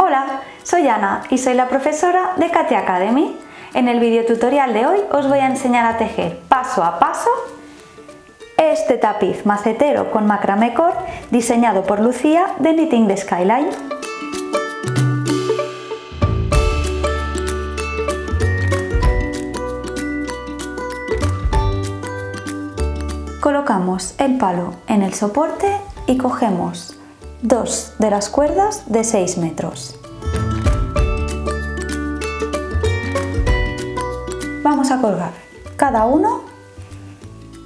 Hola, soy Ana y soy la profesora de Katia Academy. En el video tutorial de hoy os voy a enseñar a tejer paso a paso este tapiz macetero con macramé cord diseñado por Lucía de Knitting the Skyline. Colocamos el palo en el soporte y cogemos dos de las cuerdas de 6 metros. Vamos a colgar cada uno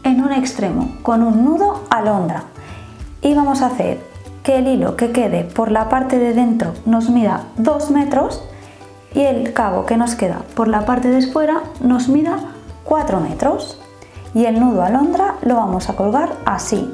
en un extremo con un nudo alondra y vamos a hacer que el hilo que quede por la parte de dentro nos mida 2 metros y el cabo que nos queda por la parte de fuera nos mida 4 metros y el nudo alondra lo vamos a colgar así.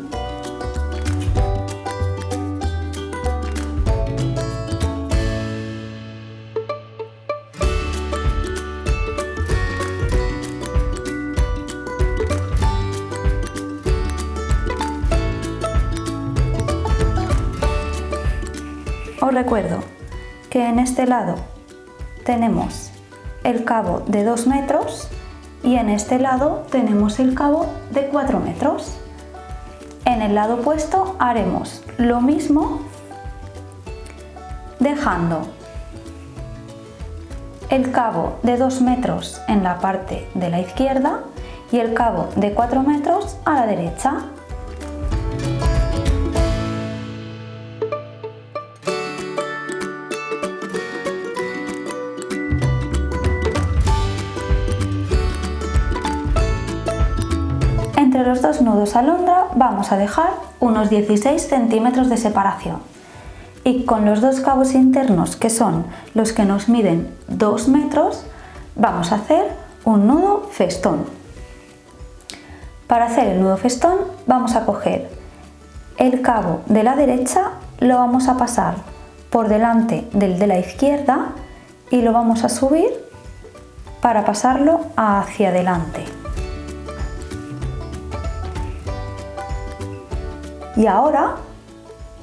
Os recuerdo que en este lado tenemos el cabo de 2 metros y en este lado tenemos el cabo de 4 metros. En el lado opuesto haremos lo mismo dejando el cabo de 2 metros en la parte de la izquierda y el cabo de 4 metros a la derecha. Entre los dos nudos alondra vamos a dejar unos 16 centímetros de separación y con los dos cabos internos, que son los que nos miden 2 metros, vamos a hacer un nudo festón. Para hacer el nudo festón vamos a coger el cabo de la derecha, lo vamos a pasar por delante del de la izquierda y lo vamos a subir para pasarlo hacia adelante. Y ahora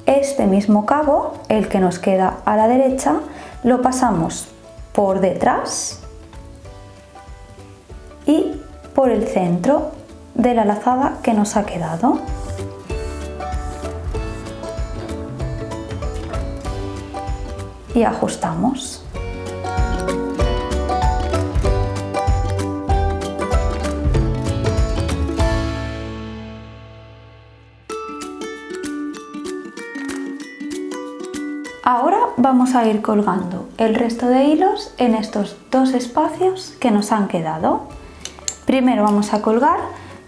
este mismo cabo, el que nos queda a la derecha, lo pasamos por detrás y por el centro de la lazada que nos ha quedado. Y ajustamos. Ahora vamos a ir colgando el resto de hilos en estos dos espacios que nos han quedado. Primero vamos a colgar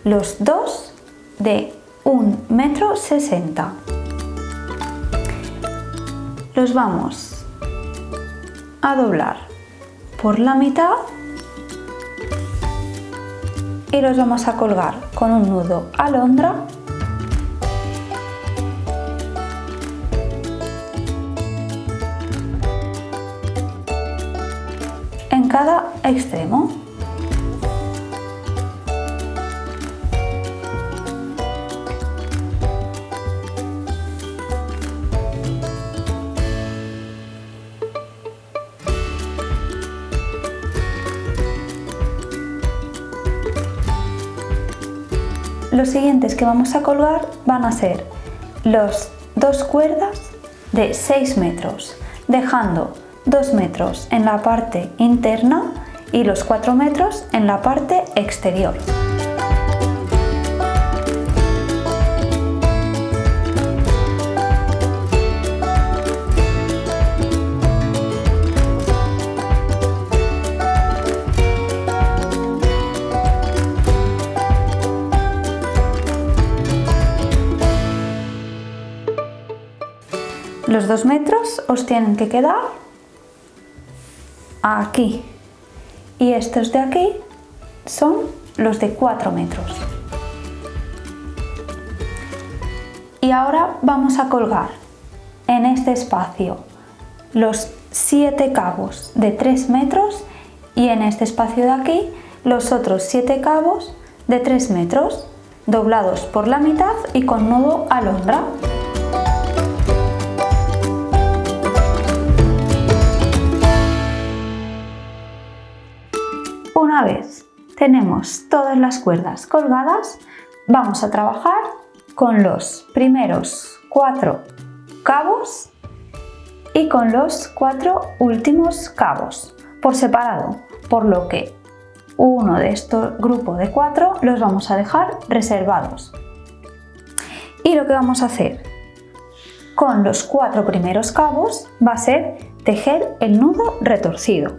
los dos de 1,60 m. Los vamos a doblar por la mitad y los vamos a colgar con un nudo alondra en cada extremo. Los siguientes que vamos a colgar van a ser los dos cuerdas de 6 metros, dejando 2 metros en la parte interna y los 4 metros en la parte exterior. Los 2 metros os tienen que quedar aquí y estos de aquí son los de 4 metros. Y ahora vamos a colgar en este espacio los 7 cabos de 3 metros y en este espacio de aquí los otros 7 cabos de 3 metros doblados por la mitad y con nudo alondra. Una vez tenemos todas las cuerdas colgadas, vamos a trabajar con los primeros 4 cabos y con los 4 últimos cabos por separado, por lo que uno de estos grupos de 4 los vamos a dejar reservados. Y lo que vamos a hacer con los 4 primeros cabos va a ser tejer el nudo retorcido.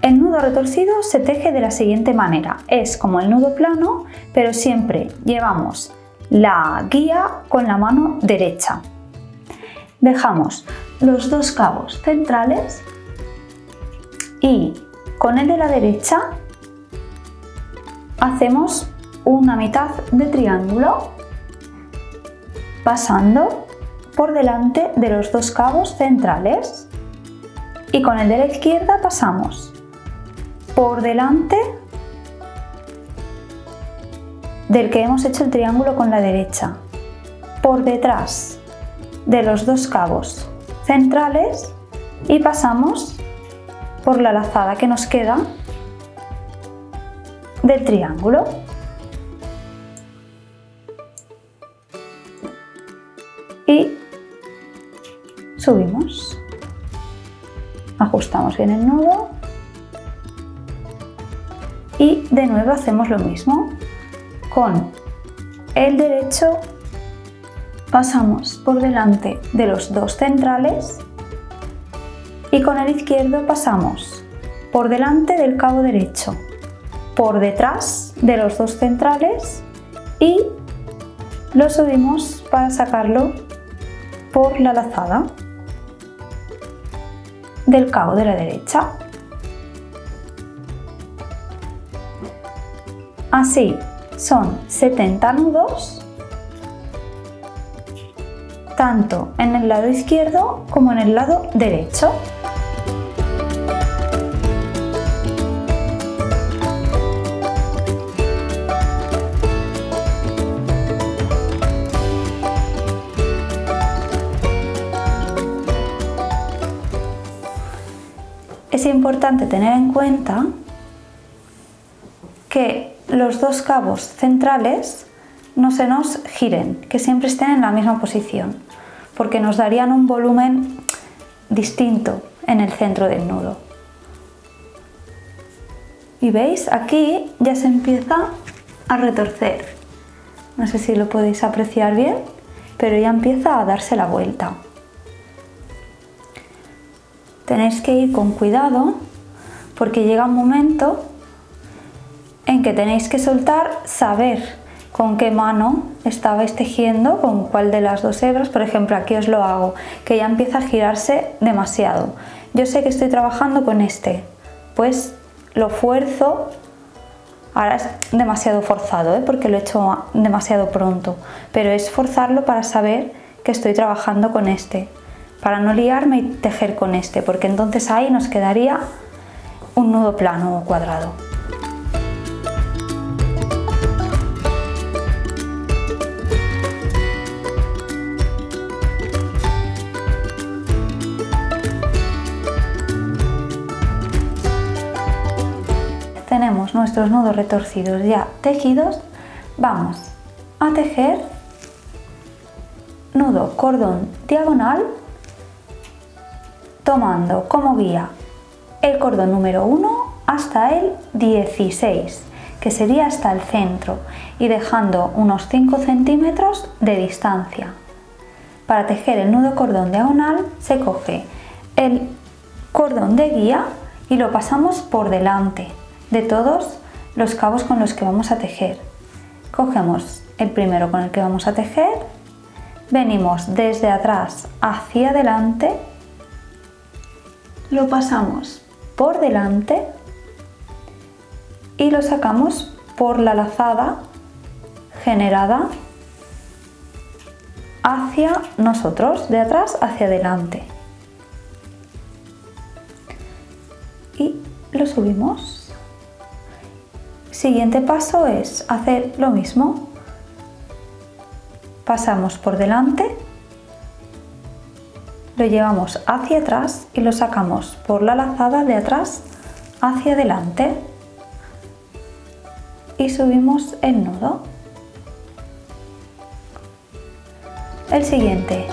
El nudo retorcido se teje de la siguiente manera, es como el nudo plano, pero siempre llevamos la guía con la mano derecha. Dejamos los 2 cabos centrales y con el de la derecha hacemos una mitad de triángulo pasando por delante de los 2 cabos centrales y con el de la izquierda pasamos por delante del que hemos hecho el triángulo con la derecha, por detrás de los 2 cabos centrales y pasamos por la lazada que nos queda del triángulo. Y subimos, ajustamos bien el nudo y de nuevo hacemos lo mismo. Con el derecho pasamos por delante de los 2 centrales y con el izquierdo pasamos por delante del cabo derecho, por detrás de los 2 centrales y lo subimos para sacarlo por la lazada del cabo de la derecha. Así son 70 nudos, tanto en el lado izquierdo como en el lado derecho. Es importante tener en cuenta que los 2 cabos centrales no se nos giren, que siempre estén en la misma posición, porque nos darían un volumen distinto en el centro del nudo. Y veis, aquí ya se empieza a retorcer. No sé si lo podéis apreciar bien, pero ya empieza a darse la vuelta. Tenéis que ir con cuidado porque llega un momento en que tenéis que soltar, saber con qué mano estabais tejiendo, con cuál de las 2 hebras. Por ejemplo, aquí os lo hago, que ya empieza a girarse demasiado. Yo sé que estoy trabajando con este, pues lo fuerzo. Ahora es demasiado forzado, porque lo he hecho demasiado pronto, pero es forzarlo para saber que estoy trabajando con este, para no liarme y tejer con este, porque entonces ahí nos quedaría un nudo plano o cuadrado. Tenemos nuestros nudos retorcidos ya tejidos, vamos a tejer nudo cordón diagonal tomando como guía el cordón número 1 hasta el 16, que sería hasta el centro, y dejando unos 5 centímetros de distancia. Para tejer el nudo cordón diagonal se coge el cordón de guía y lo pasamos por delante de todos los cabos con los que vamos a tejer. Cogemos el primero con el que vamos a tejer, venimos desde atrás hacia adelante, lo pasamos por delante y lo sacamos por la lazada generada hacia nosotros, de atrás hacia adelante, y lo subimos. Siguiente paso es hacer lo mismo, pasamos por delante, lo llevamos hacia atrás y lo sacamos por la lazada de atrás hacia adelante. y subimos el nudo. El siguiente.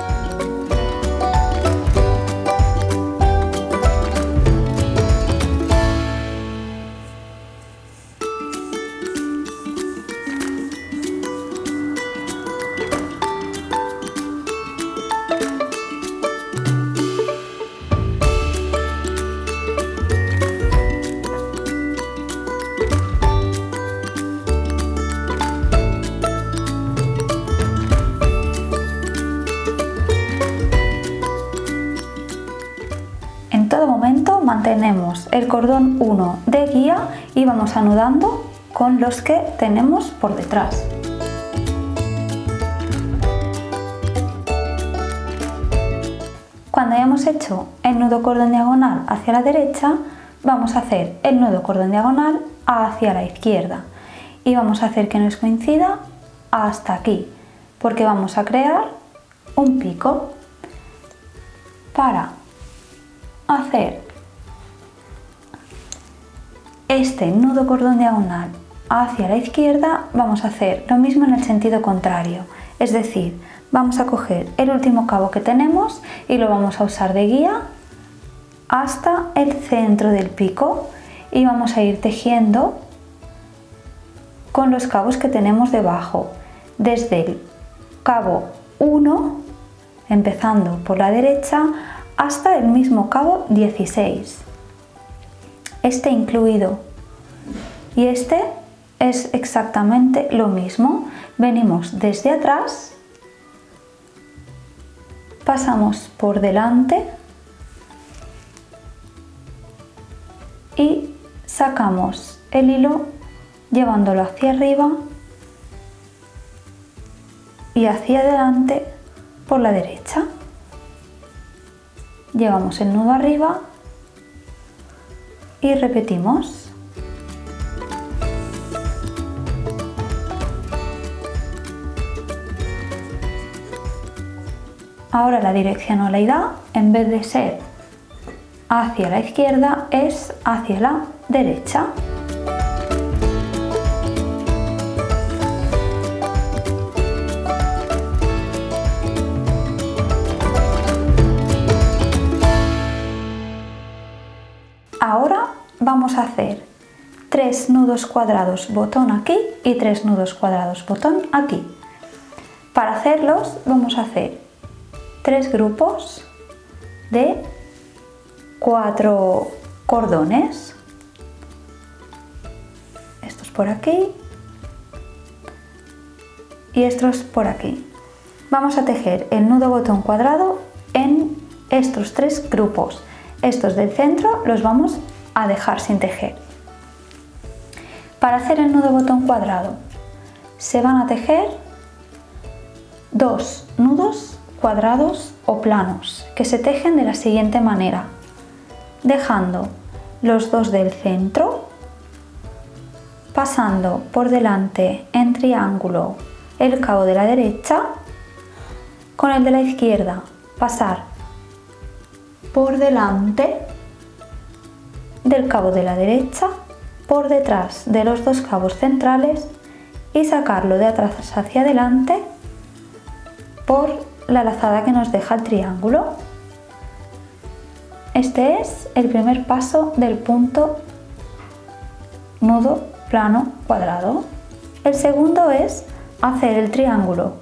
En todo momento mantenemos el cordón 1 de guía y vamos anudando con los que tenemos por detrás. Cuando hayamos hecho el nudo cordón diagonal hacia la derecha, vamos a hacer el nudo cordón diagonal hacia la izquierda y vamos a hacer que nos coincida hasta aquí, porque vamos a crear un pico. Para hacer este nudo cordón diagonal hacia la izquierda vamos a hacer lo mismo en el sentido contrario, es decir, vamos a coger el último cabo que tenemos y lo vamos a usar de guía hasta el centro del pico y vamos a ir tejiendo con los cabos que tenemos debajo, desde el cabo 1, empezando por la derecha, hasta el mismo cabo 16, este incluido, y este es exactamente lo mismo. Venimos desde atrás, pasamos por delante y sacamos el hilo llevándolo hacia arriba y hacia adelante por la derecha. Llevamos el nudo arriba y repetimos. Ahora la direccionalidad, en vez de ser hacia la izquierda, es hacia la derecha. Ahora vamos a hacer 3 nudos cuadrados botón aquí y 3 nudos cuadrados botón aquí. Para hacerlos vamos a hacer 3 grupos de 4 cordones. Estos por aquí y estos por aquí. Vamos a tejer el nudo botón cuadrado en estos 3 grupos. Estos del centro los vamos a dejar sin tejer. Para hacer el nudo botón cuadrado se van a tejer 2 nudos cuadrados o planos que se tejen de la siguiente manera, dejando los 2 del centro, pasando por delante en triángulo el cabo de la derecha, con el de la izquierda pasar por delante del cabo de la derecha, por detrás de los 2 cabos centrales y sacarlo de atrás hacia adelante por la lazada que nos deja el triángulo. Este es el primer paso del punto nudo plano cuadrado. El segundo es hacer el triángulo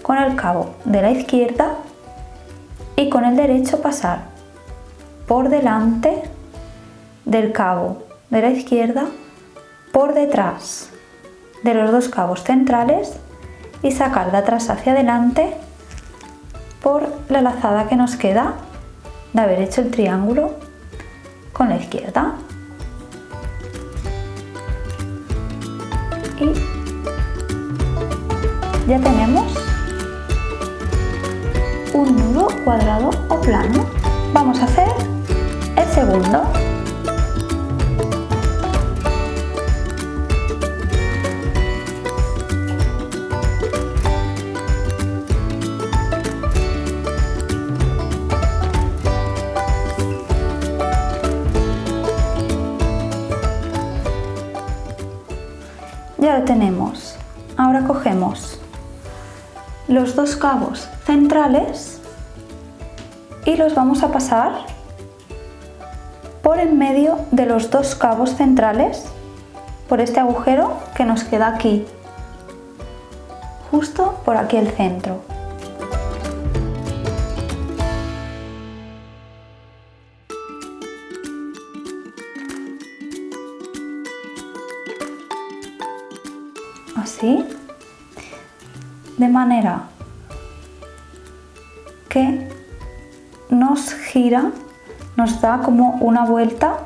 con el cabo de la izquierda y con el derecho pasar por delante del cabo de la izquierda, por detrás de los 2 cabos centrales y sacar de atrás hacia adelante por la lazada que nos queda de haber hecho el triángulo con la izquierda. Y ya tenemos un nudo cuadrado o plano. Vamos a hacer el segundo. tenemos. Ahora cogemos los dos cabos centrales y los vamos a pasar por en medio de los dos cabos centrales, por este agujero que nos queda aquí, justo por aquí el centro. Así, de manera que nos gira, nos da como una vuelta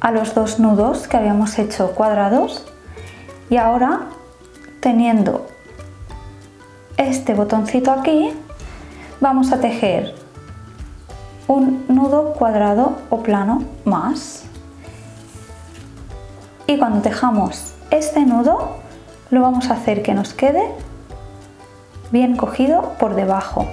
a los dos nudos que habíamos hecho cuadrados, y ahora, teniendo este botoncito aquí, vamos a tejer un nudo cuadrado o plano más, y cuando tejamos este nudo lo vamos a hacer que nos quede bien cogido por debajo.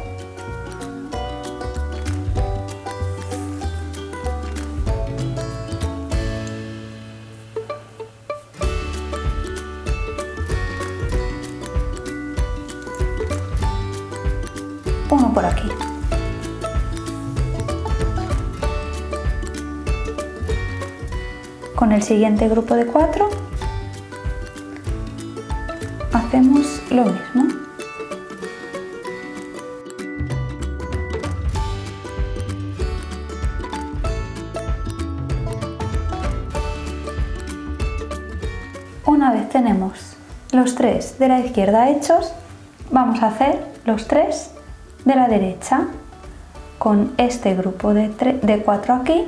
Uno por aquí. Con el siguiente grupo de 4 hacemos lo mismo. Una vez tenemos los 3 de la izquierda hechos, vamos a hacer los 3 de la derecha con este grupo de 4 aquí,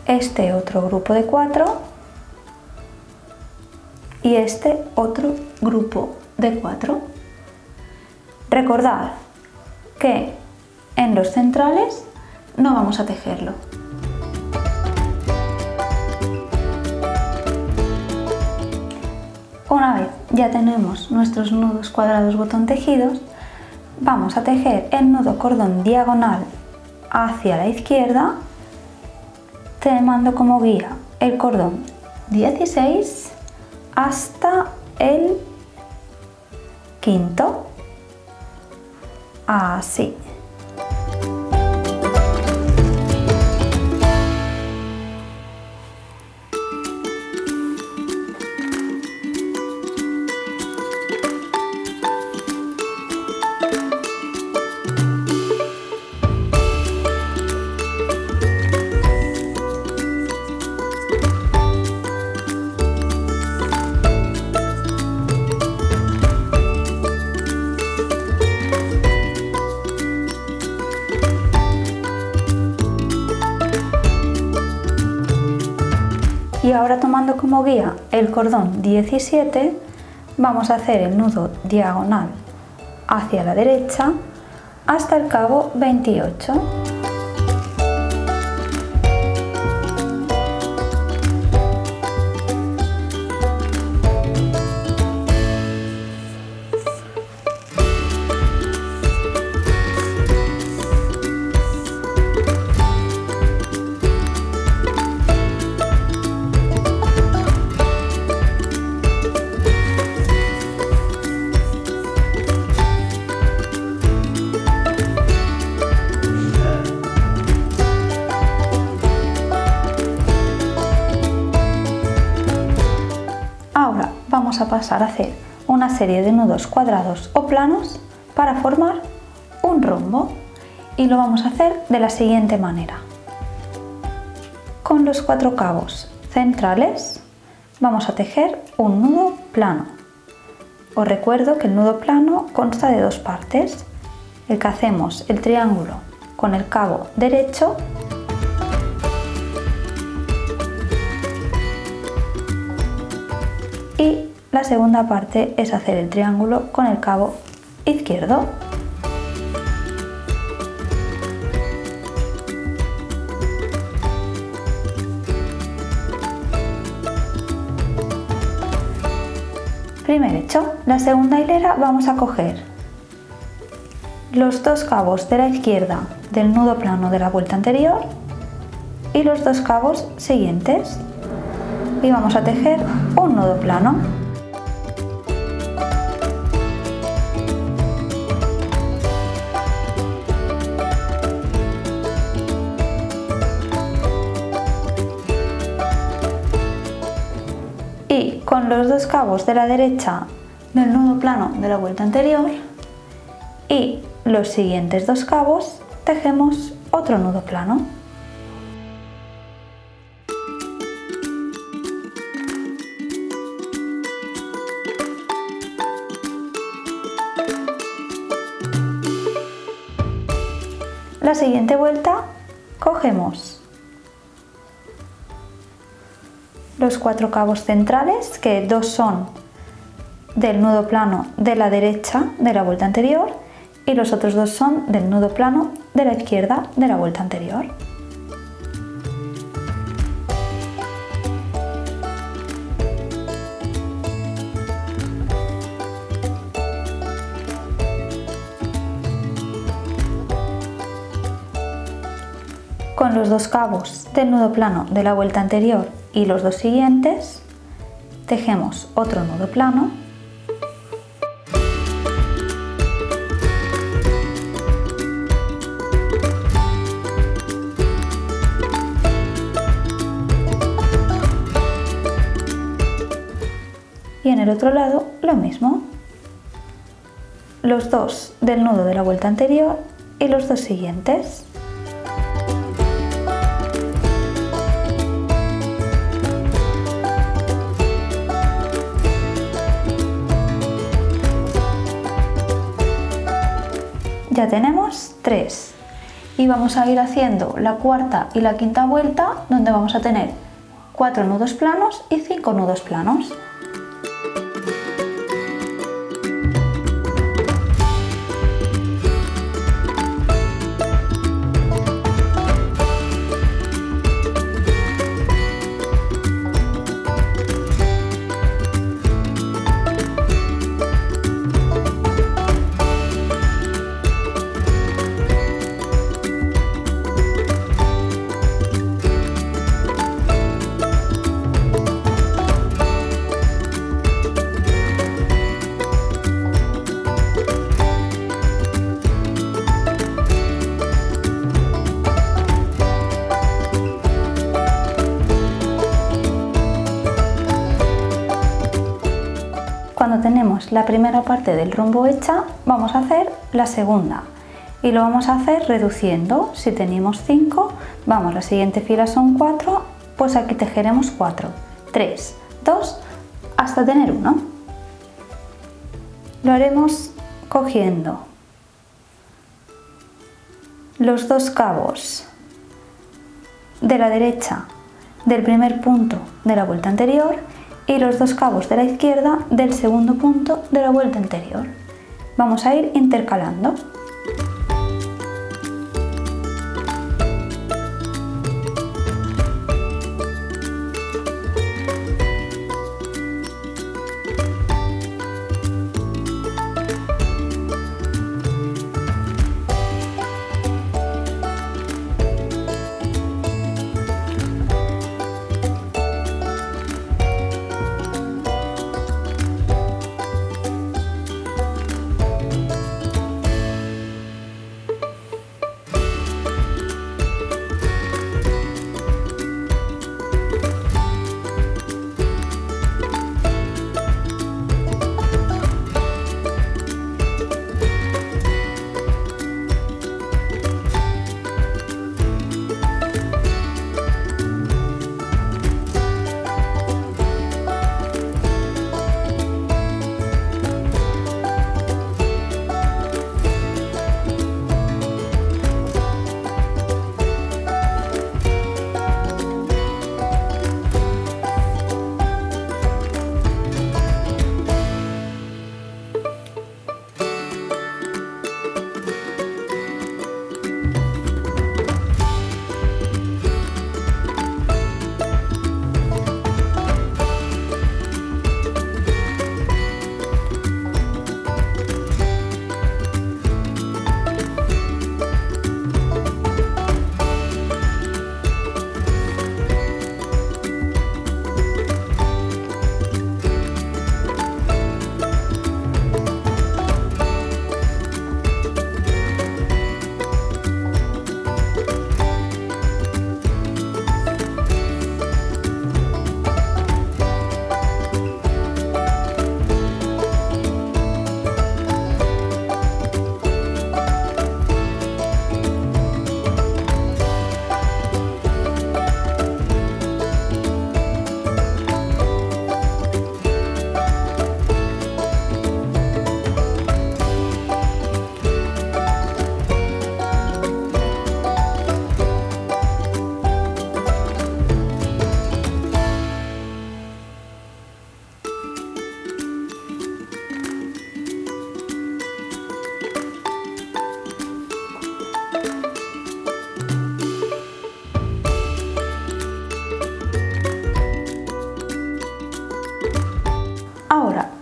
este otro grupo de 4 y este otro grupo de 4. Recordad que en los centrales no vamos a tejerlo. Una vez ya tenemos nuestros nudos cuadrados botón tejidos, vamos a tejer el nudo cordón diagonal hacia la izquierda, tomando como guía el cordón 16 hasta el quinto, así. Y ahora, tomando como guía el cordón 17, vamos a hacer el nudo diagonal hacia la derecha hasta el cabo 28. Ahora vamos a pasar a hacer una serie de nudos cuadrados o planos para formar un rombo, y lo vamos a hacer de la siguiente manera. Con los 4 cabos centrales vamos a tejer un nudo plano. Os recuerdo que el nudo plano consta de 2 partes, el que hacemos el triángulo con el cabo derecho y la segunda parte es hacer el triángulo con el cabo izquierdo. Primer hecho, la segunda hilera vamos a coger los 2 cabos de la izquierda del nudo plano de la vuelta anterior y los 2 cabos siguientes. y vamos a tejer un nudo plano. Y con los dos cabos de la derecha del nudo plano de la vuelta anterior y los siguientes dos cabos tejemos otro nudo plano. La siguiente vuelta cogemos los 4 cabos centrales, que 2 son del nudo plano de la derecha de la vuelta anterior y los otros 2 son del nudo plano de la izquierda de la vuelta anterior. Con los 2 cabos del nudo plano de la vuelta anterior y los 2 siguientes, tejemos otro nudo plano. Y en el otro lado lo mismo. Los 2 del nudo de la vuelta anterior y los 2 siguientes. Ya tenemos 3 y vamos a ir haciendo la cuarta y la quinta vuelta, donde vamos a tener 4 nudos planos y 5 nudos planos. Cuando tenemos la primera parte del rombo hecha, vamos a hacer la segunda y lo vamos a hacer reduciendo. Si teníamos 5, vamos, la siguiente fila son 4, pues aquí tejeremos 4, 3, 2, hasta tener 1. Lo haremos cogiendo los 2 cabos de la derecha del primer punto de la vuelta anterior y los 2 cabos de la izquierda del segundo punto de la vuelta anterior. Vamos a ir intercalando.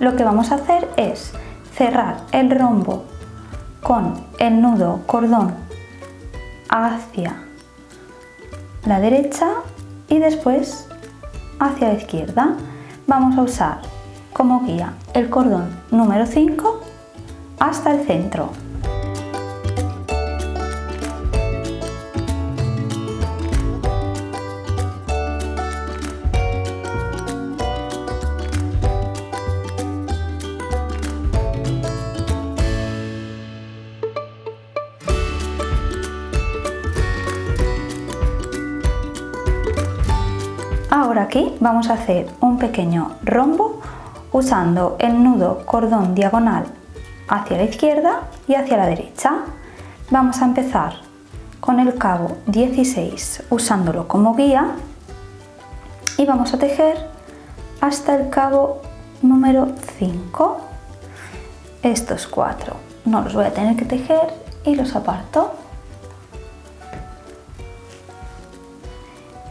lo que vamos a hacer es cerrar el rombo con el nudo cordón hacia la derecha y después hacia la izquierda. Vamos a usar como guía el cordón número 5 hasta el centro. Ahora aquí vamos a hacer un pequeño rombo usando el nudo cordón diagonal hacia la izquierda y hacia la derecha. Vamos a empezar con el cabo 16 usándolo como guía y vamos a tejer hasta el cabo número 5. Estos 4 no los voy a tener que tejer y los aparto.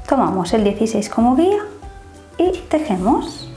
Tomamos el 16 como guía y tejemos.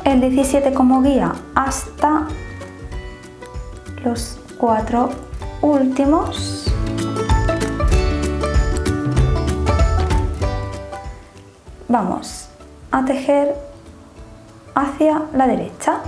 El 17 como guía hasta los 4 últimos. Vamos a tejer hacia la derecha.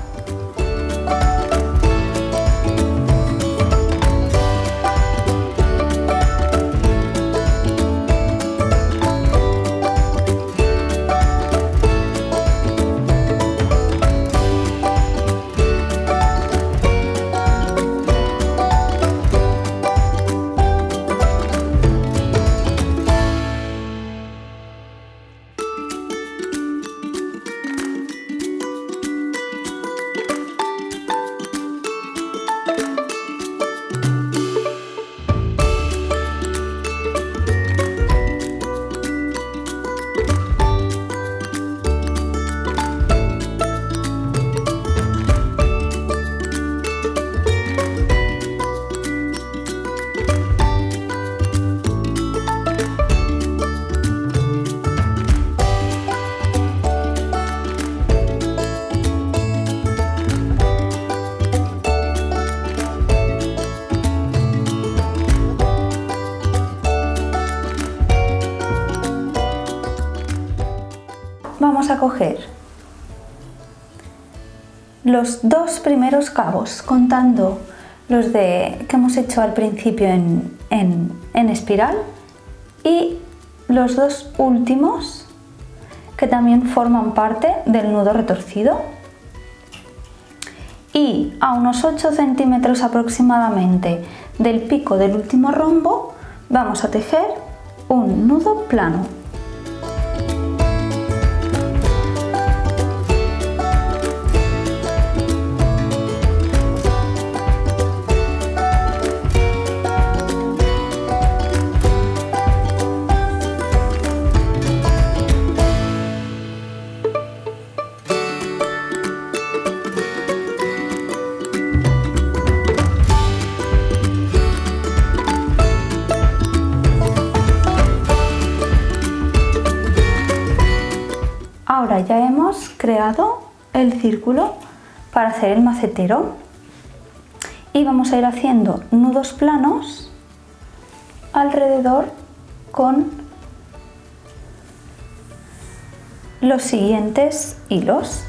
Vamos a coger los 2 primeros cabos contando los que hemos hecho al principio en espiral y los 2 últimos que también forman parte del nudo retorcido, y a unos 8 centímetros aproximadamente del pico del último rombo vamos a tejer un nudo plano. Ahora ya hemos creado el círculo para hacer el macetero y vamos a ir haciendo nudos planos alrededor con los siguientes hilos.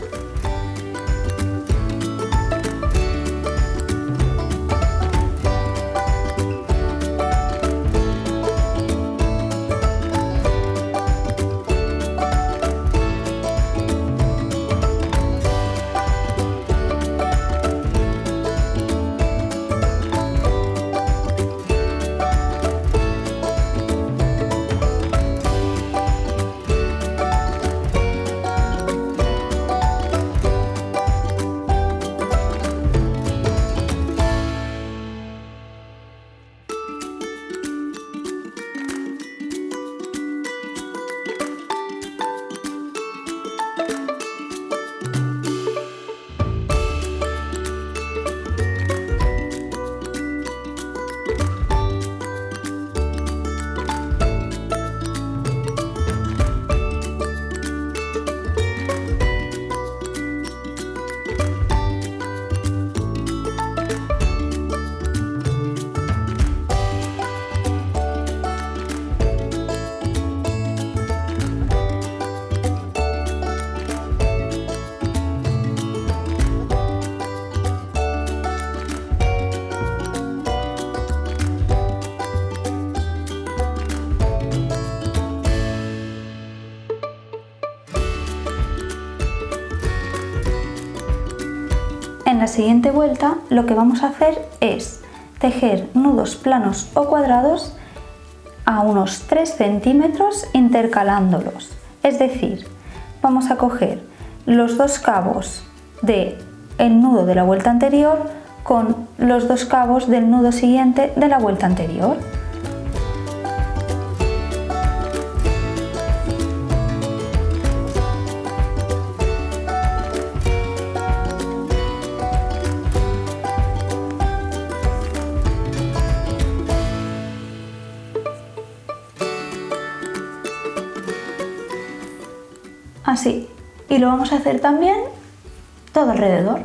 En la siguiente vuelta lo que vamos a hacer es tejer nudos planos o cuadrados a unos 3 centímetros intercalándolos. Es decir, vamos a coger los 2 cabos del nudo de la vuelta anterior con los 2 cabos del nudo siguiente de la vuelta anterior. Así, y lo vamos a hacer también todo alrededor.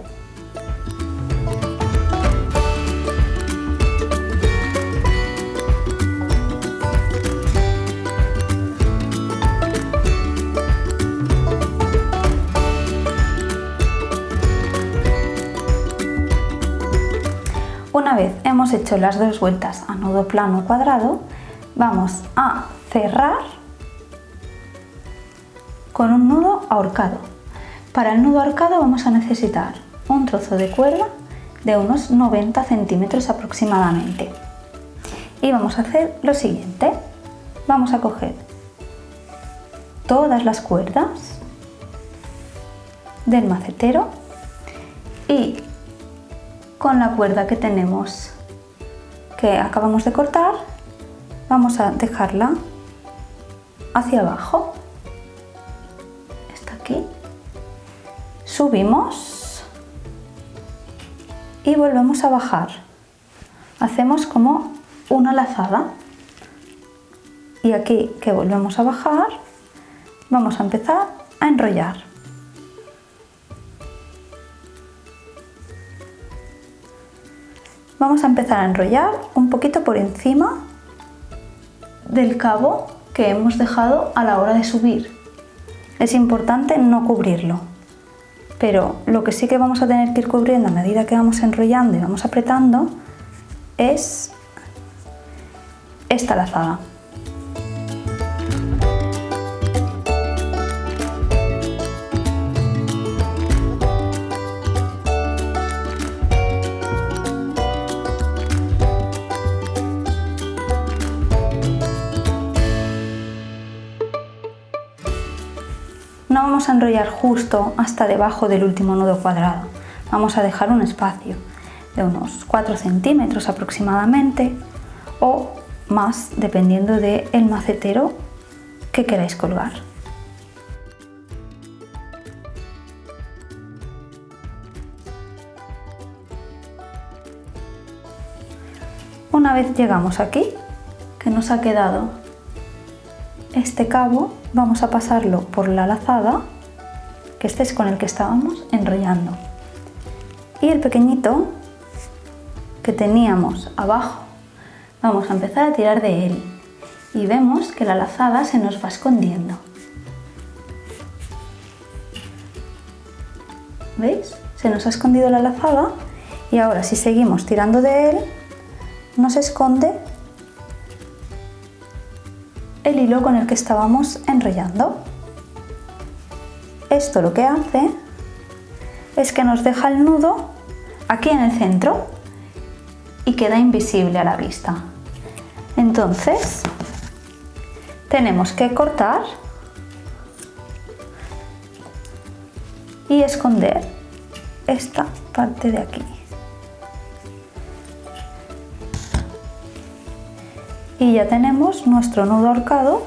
Una vez hemos hecho las 2 vueltas a nudo plano cuadrado, vamos a cerrar con un nudo ahorcado. Para el nudo ahorcado vamos a necesitar un trozo de cuerda de unos 90 centímetros aproximadamente. Y vamos a hacer lo siguiente. Vamos a coger todas las cuerdas del macetero y con la cuerda que tenemos, que acabamos de cortar, vamos a dejarla hacia abajo. Está aquí. Subimos y volvemos a bajar. Hacemos como una lazada. Y aquí que volvemos a bajar, vamos a empezar a enrollar. Vamos a empezar a enrollar un poquito por encima del cabo que hemos dejado a la hora de subir. Es importante no cubrirlo, pero lo que sí que vamos a tener que ir cubriendo a medida que vamos enrollando y vamos apretando es esta lazada. No vamos a enrollar justo hasta debajo del último nudo cuadrado. Vamos a dejar un espacio de unos 4 centímetros aproximadamente o más, dependiendo del macetero que queráis colgar. Una vez llegamos aquí, que nos ha quedado este cabo, vamos a pasarlo por la lazada, que este es con el que estábamos enrollando. Y el pequeñito que teníamos abajo, vamos a empezar a tirar de él. Y vemos que la lazada se nos va escondiendo. ¿Veis? Se nos ha escondido la lazada y ahora si seguimos tirando de él, nos esconde el hilo con el que estábamos enrollando. Esto lo que hace es que nos deja el nudo aquí en el centro y queda invisible a la vista. Entonces tenemos que cortar y esconder esta parte de aquí. Y ya tenemos nuestro nudo ahorcado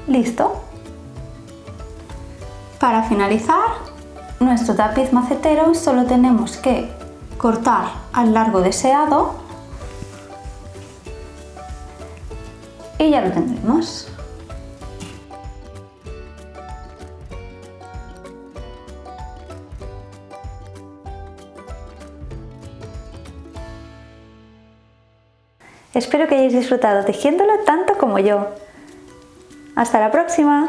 listo. Para finalizar nuestro tapiz macetero solo tenemos que cortar al largo deseado y ya lo tendremos. Espero que hayáis disfrutado tejiéndolo tanto como yo. ¡Hasta la próxima!